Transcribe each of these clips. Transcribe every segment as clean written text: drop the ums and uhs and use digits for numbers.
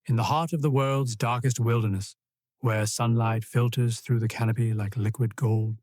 In the heart of the world's darkest wilderness, where sunlight filters through the canopy like liquid gold,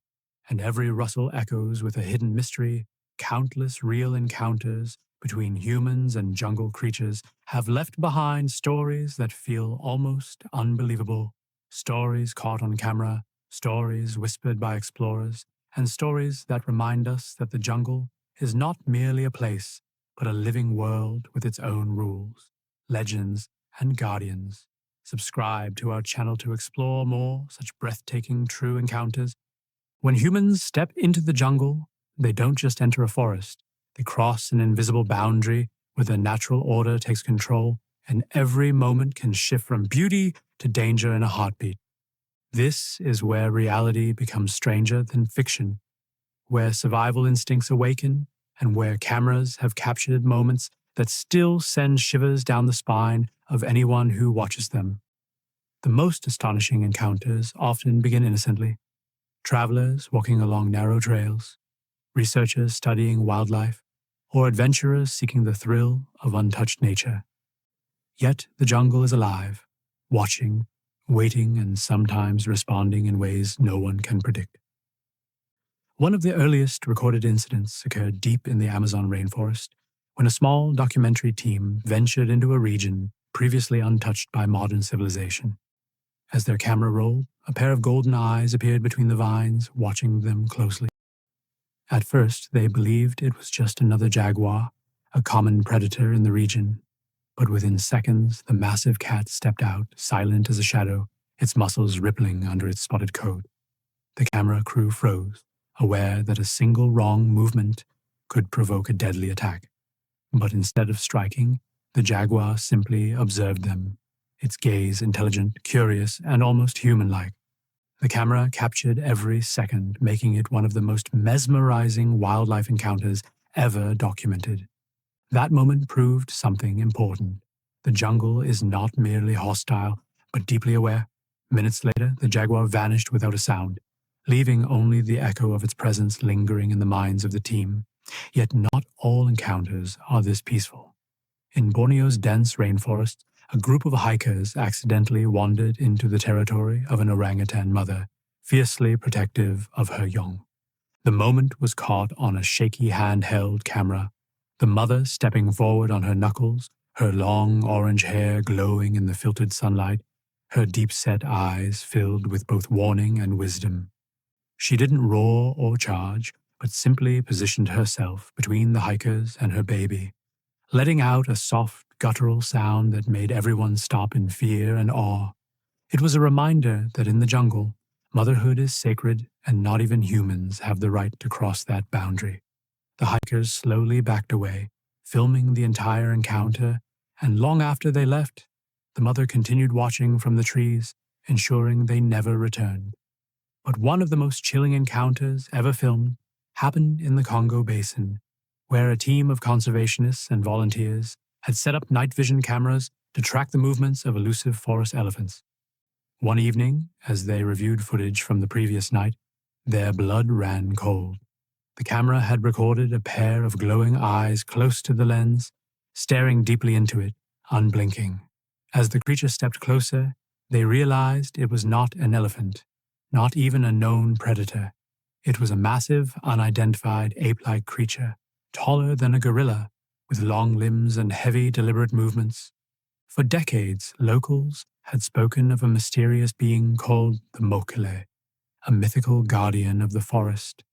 and every rustle echoes with a hidden mystery, countless real encounters between humans and jungle creatures have left behind stories that feel almost unbelievable. Stories caught on camera, stories whispered by explorers, and stories that remind us that the jungle is not merely a place, but a living world with its own rules, legends, and guardians. Subscribe to our channel to explore more such breathtaking true encounters. When humans step into the jungle, they don't just enter a forest. They cross an invisible boundary where the natural order takes control, and every moment can shift from beauty to danger in a heartbeat. This is where reality becomes stranger than fiction, where survival instincts awaken, and where cameras have captured moments that still send shivers down the spine of anyone who watches them. The most astonishing encounters often begin innocently. Travelers walking along narrow trails, researchers studying wildlife, or adventurers seeking the thrill of untouched nature. Yet the jungle is alive, watching, waiting, and sometimes responding in ways no one can predict. One of the earliest recorded incidents occurred deep in the Amazon rainforest, when a small documentary team ventured into a region previously untouched by modern civilization. As their camera rolled, a pair of golden eyes appeared between the vines, watching them closely. At first, they believed it was just another jaguar, a common predator in the region. But within seconds, the massive cat stepped out, silent as a shadow, its muscles rippling under its spotted coat. The camera crew froze, aware that a single wrong movement could provoke a deadly attack. But instead of striking, the jaguar simply observed them, its gaze intelligent, curious, and almost human-like. The camera captured every second, making it one of the most mesmerizing wildlife encounters ever documented. That moment proved something important. The jungle is not merely hostile, but deeply aware. Minutes later, the jaguar vanished without a sound, leaving only the echo of its presence lingering in the minds of the team. Yet not all encounters are this peaceful. In Borneo's dense rainforest, a group of hikers accidentally wandered into the territory of an orangutan mother, fiercely protective of her young. The moment was caught on a shaky handheld camera, the mother stepping forward on her knuckles, her long orange hair glowing in the filtered sunlight, her deep-set eyes filled with both warning and wisdom. She didn't roar or charge, but simply positioned herself between the hikers and her baby, letting out a soft, guttural sound that made everyone stop in fear and awe. It was a reminder that in the jungle, motherhood is sacred and not even humans have the right to cross that boundary. The hikers slowly backed away, filming the entire encounter, and long after they left, the mother continued watching from the trees, ensuring they never returned. But one of the most chilling encounters ever filmed happened in the Congo Basin, where a team of conservationists and volunteers had set up night vision cameras to track the movements of elusive forest elephants. One evening, as they reviewed footage from the previous night, their blood ran cold. The camera had recorded a pair of glowing eyes close to the lens, staring deeply into it, unblinking. As the creature stepped closer, they realized it was not an elephant, not even a known predator. It was a massive, unidentified ape-like creature, taller than a gorilla, with long limbs and heavy, deliberate movements. For decades, locals had spoken of a mysterious being called the Mokele, a mythical guardian of the forest.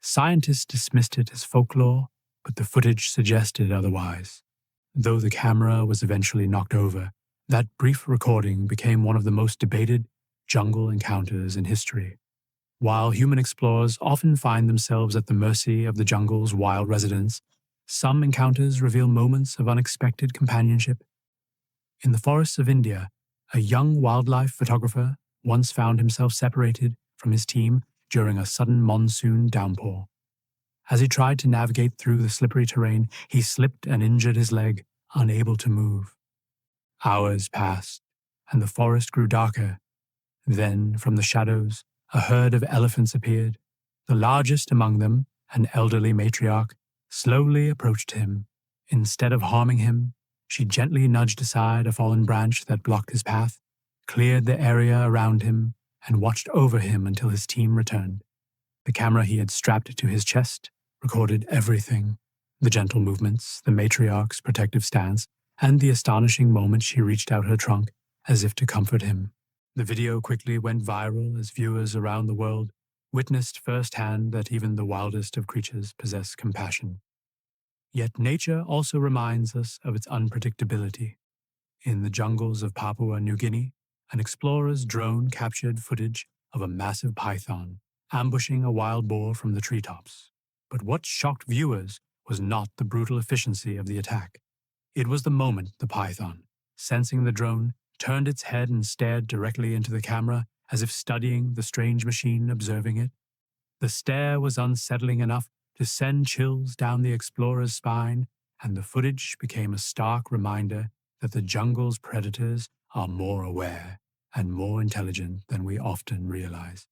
Scientists dismissed it as folklore, but the footage suggested otherwise. Though the camera was eventually knocked over, that brief recording became one of the most debated jungle encounters in history. While human explorers often find themselves at the mercy of the jungle's wild residents, some encounters reveal moments of unexpected companionship. In the forests of India, a young wildlife photographer once found himself separated from his team during a sudden monsoon downpour. As he tried to navigate through the slippery terrain, he slipped and injured his leg, unable to move. Hours passed, and the forest grew darker. Then, from the shadows, a herd of elephants appeared. The largest among them, an elderly matriarch, slowly approached him. Instead of harming him, She gently nudged aside a fallen branch that blocked his path, cleared the area around him, and watched over him until his team returned. The camera he had strapped to his chest recorded everything: the gentle movements, the matriarch's protective stance, and the astonishing moment she reached out her trunk as if to comfort him. The video quickly went viral as viewers around the world witnessed firsthand that even the wildest of creatures possess compassion. Yet nature also reminds us of its unpredictability. In the jungles of Papua New Guinea, an explorer's drone captured footage of a massive python ambushing a wild boar from the treetops. But what shocked viewers was not the brutal efficiency of the attack. It was the moment the python, sensing the drone, turned its head and stared directly into the camera as if studying the strange machine observing it. The stare was unsettling enough to send chills down the explorer's spine, and the footage became a stark reminder that the jungle's predators are more aware and more intelligent than we often realize.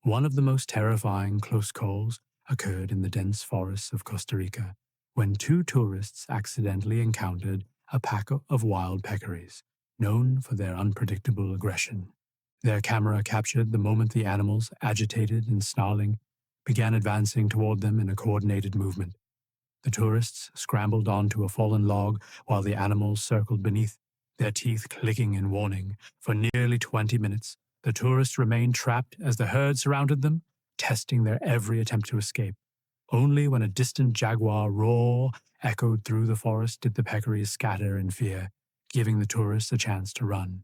One of the most terrifying close calls occurred in the dense forests of Costa Rica when two tourists accidentally encountered a pack of wild peccaries, known for their unpredictable aggression. Their camera captured the moment the animals, agitated and snarling, began advancing toward them in a coordinated movement. The tourists scrambled onto a fallen log while the animals circled beneath, their teeth clicking in warning. For nearly 20 minutes, the tourists remained trapped as the herd surrounded them, testing their every attempt to escape. Only when a distant jaguar roar echoed through the forest did the peccaries scatter in fear, giving the tourists a chance to run.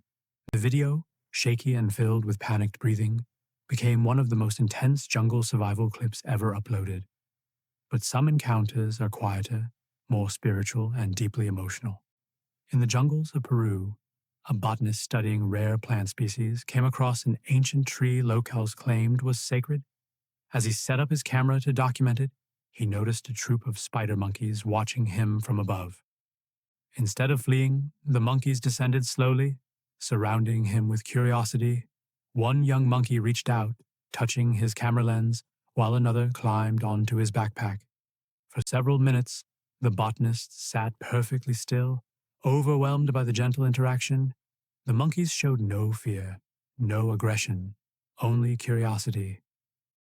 The video, shaky and filled with panicked breathing, became one of the most intense jungle survival clips ever uploaded. But some encounters are quieter, more spiritual, and deeply emotional. In the jungles of Peru, a botanist studying rare plant species came across an ancient tree locals claimed was sacred. As he set up his camera to document it, he noticed a troop of spider monkeys watching him from above. Instead of fleeing, the monkeys descended slowly, surrounding him with curiosity. One young monkey reached out, touching his camera lens, while another climbed onto his backpack. For several minutes, the botanist sat perfectly still, overwhelmed by the gentle interaction. The monkeys showed no fear, no aggression, only curiosity.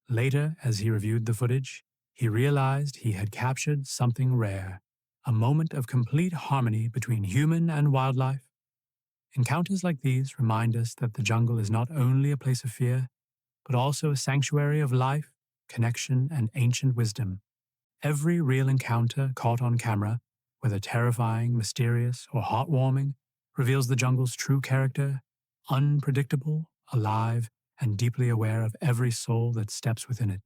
Later, as he reviewed the footage, he realized he had captured something rare, a moment of complete harmony between human and wildlife. Encounters like these remind us that the jungle is not only a place of fear, but also a sanctuary of life, connection, and ancient wisdom. Every real encounter caught on camera, whether terrifying, mysterious, or heartwarming, reveals the jungle's true character: unpredictable, alive, and deeply aware of every soul that steps within it.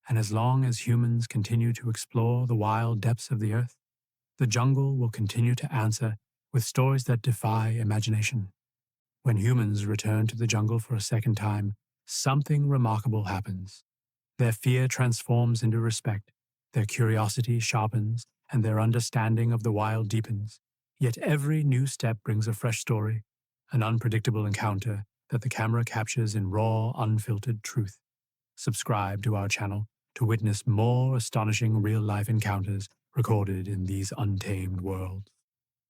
And as long as humans continue to explore the wild depths of the earth, the jungle will continue to answer with stories that defy imagination. When humans return to the jungle for a second time, something remarkable happens. Their fear transforms into respect, their curiosity sharpens, and their understanding of the wild deepens. Yet every new step brings a fresh story, an unpredictable encounter that the camera captures in raw, unfiltered truth. Subscribe to our channel to witness more astonishing real-life encounters recorded in these untamed worlds.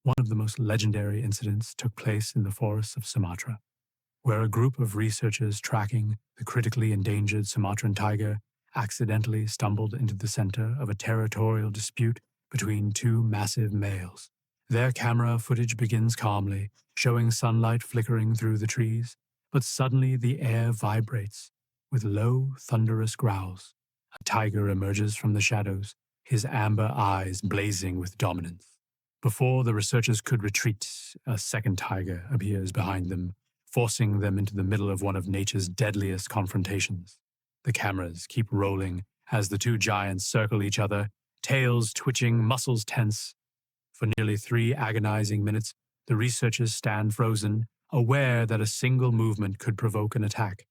One of the most legendary incidents took place in the forests of Sumatra, where a group of researchers tracking the critically endangered Sumatran tiger accidentally stumbled into the center of a territorial dispute between two massive males. Their camera footage begins calmly, showing sunlight flickering through the trees, but suddenly the air vibrates with low, thunderous growls. A tiger emerges from the shadows, his amber eyes blazing with dominance. Before the researchers could retreat, a second tiger appears behind them, forcing them into the middle of one of nature's deadliest confrontations. The cameras keep rolling as the two giants circle each other, tails twitching, muscles tense. For nearly 3 agonizing minutes, the researchers stand frozen, aware that a single movement could provoke an attack.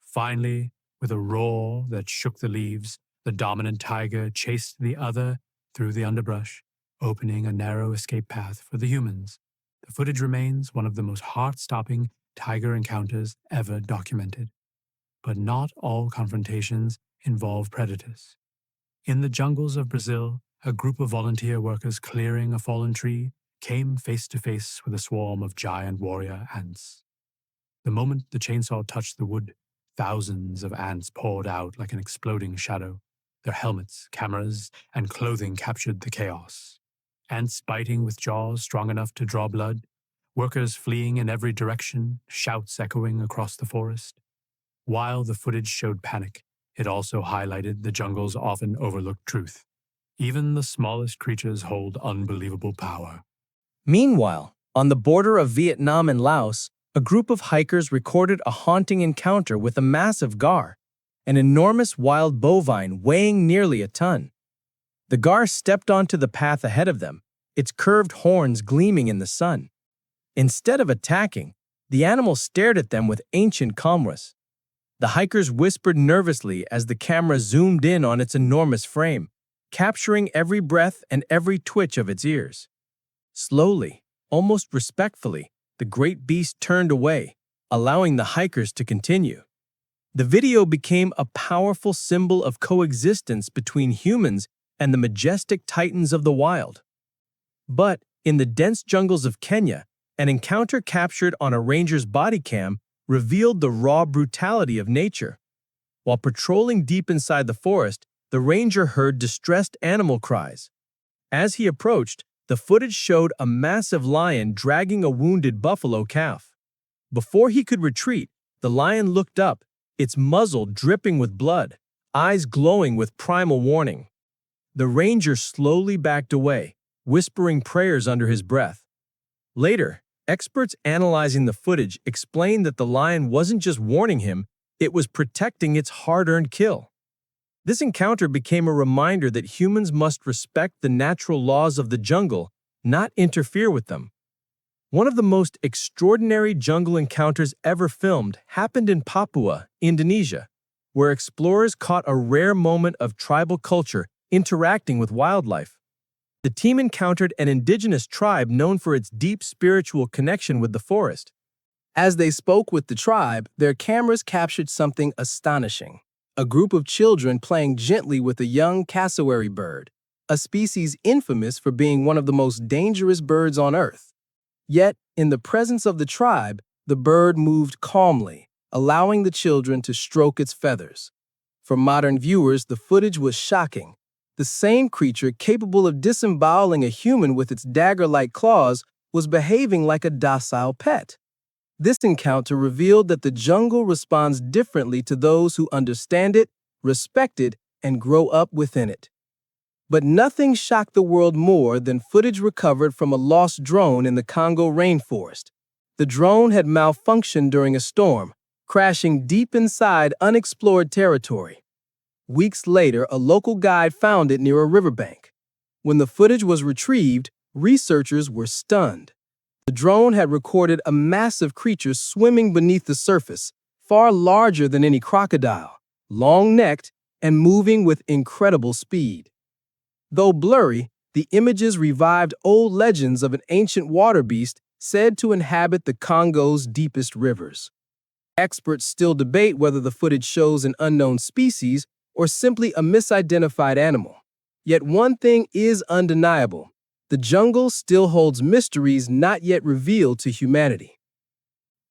Finally, with a roar that shook the leaves, the dominant tiger chased the other through the underbrush, opening a narrow escape path for the humans. The footage remains one of the most heart-stopping tiger encounters ever documented. But not all confrontations involve predators. In the jungles of Brazil, a group of volunteer workers clearing a fallen tree came face to face with a swarm of giant warrior ants. The moment the chainsaw touched the wood, thousands of ants poured out like an exploding shadow. Their helmets, cameras, and clothing captured the chaos. Ants biting with jaws strong enough to draw blood, workers fleeing in every direction, shouts echoing across the forest. While the footage showed panic, it also highlighted the jungle's often overlooked truth. Even the smallest creatures hold unbelievable power. Meanwhile, on the border of Vietnam and Laos, a group of hikers recorded a haunting encounter with a massive gar, an enormous wild bovine weighing nearly a ton. The gar stepped onto the path ahead of them, its curved horns gleaming in the sun. Instead of attacking, the animal stared at them with ancient calmness. The hikers whispered nervously as the camera zoomed in on its enormous frame, capturing every breath and every twitch of its ears. Slowly, almost respectfully, the great beast turned away, allowing the hikers to continue. The video became a powerful symbol of coexistence between humans and the majestic titans of the wild. But in the dense jungles of Kenya, an encounter captured on a ranger's body cam revealed the raw brutality of nature. While patrolling deep inside the forest, the ranger heard distressed animal cries. As he approached, the footage showed a massive lion dragging a wounded buffalo calf. Before he could retreat, the lion looked up, its muzzle dripping with blood, eyes glowing with primal warning. The ranger slowly backed away, whispering prayers under his breath. Later, experts analyzing the footage explained that the lion wasn't just warning him, it was protecting its hard-earned kill. This encounter became a reminder that humans must respect the natural laws of the jungle, not interfere with them. One of the most extraordinary jungle encounters ever filmed happened in Papua, Indonesia, where explorers caught a rare moment of tribal culture interacting with wildlife. The team encountered an indigenous tribe known for its deep spiritual connection with the forest. As they spoke with the tribe, their cameras captured something astonishing. A group of children playing gently with a young cassowary bird, a species infamous for being one of the most dangerous birds on Earth. Yet, in the presence of the tribe, the bird moved calmly, allowing the children to stroke its feathers. For modern viewers, the footage was shocking. The same creature capable of disemboweling a human with its dagger-like claws was behaving like a docile pet. This encounter revealed that the jungle responds differently to those who understand it, respect it, and grow up within it. But nothing shocked the world more than footage recovered from a lost drone in the Congo rainforest. The drone had malfunctioned during a storm, crashing deep inside unexplored territory. Weeks later, a local guide found it near a riverbank. When the footage was retrieved, researchers were stunned. The drone had recorded a massive creature swimming beneath the surface, far larger than any crocodile, long-necked, and moving with incredible speed. Though blurry, the images revived old legends of an ancient water beast said to inhabit the Congo's deepest rivers. Experts still debate whether the footage shows an unknown species or simply a misidentified animal. Yet one thing is undeniable. The jungle still holds mysteries not yet revealed to humanity.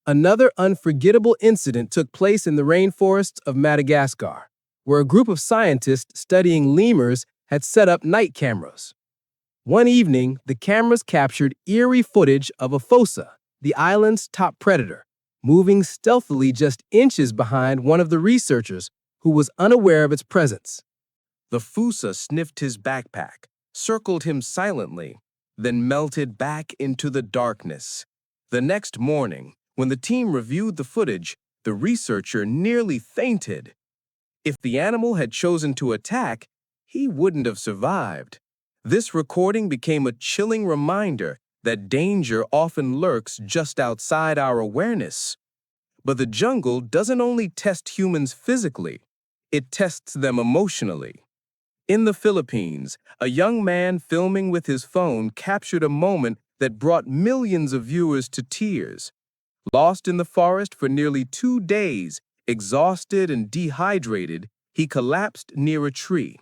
Another unforgettable incident took place in the rainforests of Madagascar, where a group of scientists studying lemurs had set up night cameras. One evening, the cameras captured eerie footage of a fossa, the island's top predator, moving stealthily just inches behind one of the researchers who was unaware of its presence. The fossa sniffed his backpack, circled him silently, then melted back into the darkness. The next morning, when the team reviewed the footage, the researcher nearly fainted. If the animal had chosen to attack, he wouldn't have survived. This recording became a chilling reminder that danger often lurks just outside our awareness. But the jungle doesn't only test humans physically, it tests them emotionally. In the Philippines, a young man filming with his phone captured a moment that brought millions of viewers to tears. Lost in the forest for nearly 2 days, exhausted and dehydrated, he collapsed near a tree.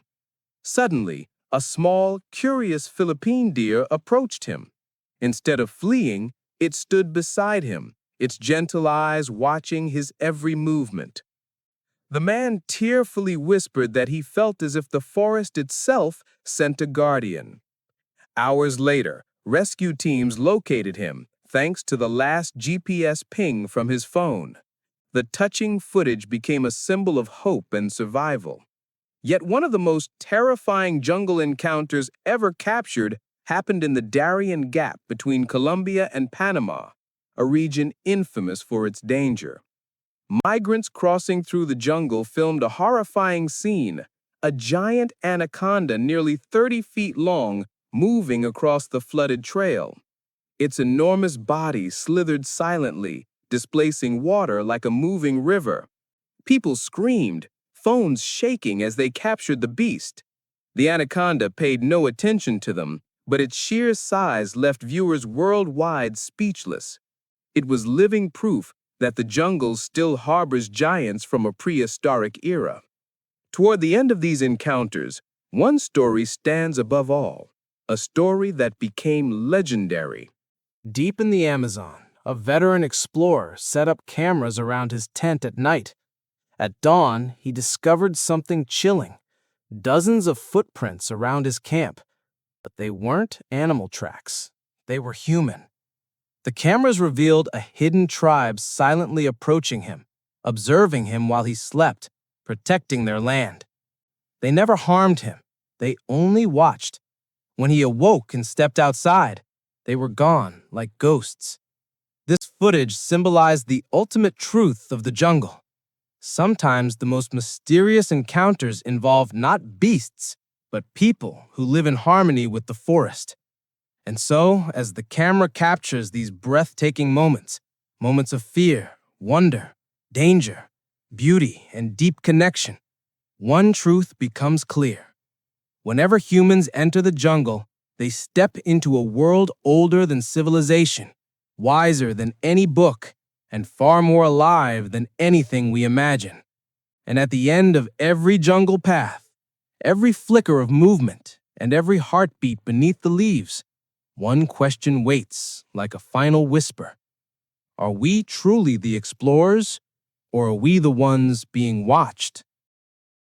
Suddenly, a small, curious Philippine deer approached him. Instead of fleeing, it stood beside him, its gentle eyes watching his every movement. The man tearfully whispered that he felt as if the forest itself sent a guardian. Hours later, rescue teams located him, thanks to the last GPS ping from his phone. The touching footage became a symbol of hope and survival. Yet one of the most terrifying jungle encounters ever captured happened in the Darien Gap between Colombia and Panama, a region infamous for its danger. Migrants crossing through the jungle filmed a horrifying scene, a giant anaconda nearly 30 feet long moving across the flooded trail. Its enormous body slithered silently, displacing water like a moving river. People screamed, phones shaking as they captured the beast. The anaconda paid no attention to them, but its sheer size left viewers worldwide speechless. It was living proof that the jungle still harbors giants from a prehistoric era. Toward the end of these encounters, one story stands above all, a story that became legendary. Deep in the Amazon, a veteran explorer set up cameras around his tent at night. At dawn, he discovered something chilling. Dozens of footprints around his camp. But they weren't animal tracks. They were human. The cameras revealed a hidden tribe silently approaching him, observing him while he slept, protecting their land. They never harmed him. They only watched. When he awoke and stepped outside, they were gone like ghosts. This footage symbolized the ultimate truth of the jungle. Sometimes the most mysterious encounters involve not beasts, but people who live in harmony with the forest. And so, as the camera captures these breathtaking moments, moments of fear, wonder, danger, beauty, and deep connection, one truth becomes clear. Whenever humans enter the jungle, they step into a world older than civilization, wiser than any book, and far more alive than anything we imagine. And at the end of every jungle path, every flicker of movement, and every heartbeat beneath the leaves, one question waits like a final whisper. Are we truly the explorers, or are we the ones being watched?